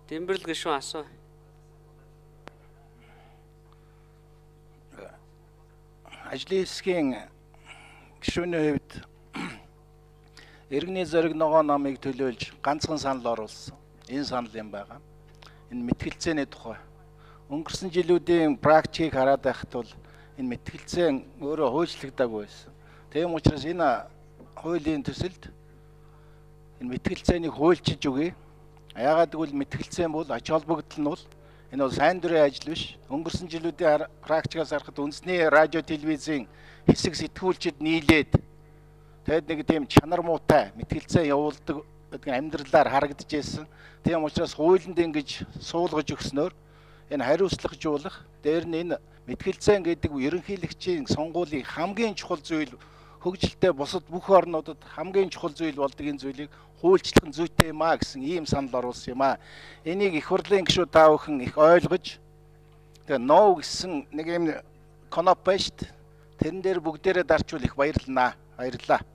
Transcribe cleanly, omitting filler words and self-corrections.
Дэмбэрэл гишүүн асуу. Ажлын хэсгийн гишүүний хувьд иргэний зориг ногоо номыг төлөөлж ганцхан санал оруулсан. Энэ санал юм байгаа. Энэ мэтгэлцээний тухай. Өнгөрсөн жилүүдийн практикийг хараад байхад бол энэ мэтгэлцээ өөрөө хөөцлөгдөөгүй байсан. Тийм учраас энэ хуулийн төсөлд энэ мэтгэлцээнийг хуульчилж өгье. Яагаад гэвэл мэтгэлцээ бол ач холбогдол нь бол энэ бол сайн дурын ажил биш. Өнгөрсөн жилүүдийн практикаас харахад үндэсний радио телевизийн хэсэг сэтгүүлчид нийлээд тэгэд нэг тийм чанар муутай мэтгэлцээ явуулдаг амьдралаар харагдаж байсан. Тийм учраас хуулинд ингэж суулгаж өгснөөр энэ хариуцлагажуулах дээр нь энэ мэтгэлцээ гэдэг ерөнхийлөгчийн сонгуулийн хамгийн чухал зүйл хөгжилтэй бусад бүх орнуудад хамгийн чухал зүйл болдог энэ зүйлийг хуульчлах нь зүйтэй юм а гэсэн ийм санал оруулсан юм а. Энийг их хурлын гишүүд та бүхэн их ойлгож тэгээ ноо гэсэн нэг юм коноп байж т. Тэрэн дээр бүгдээрээ дарчвал их баярлнаа. Баярлалаа.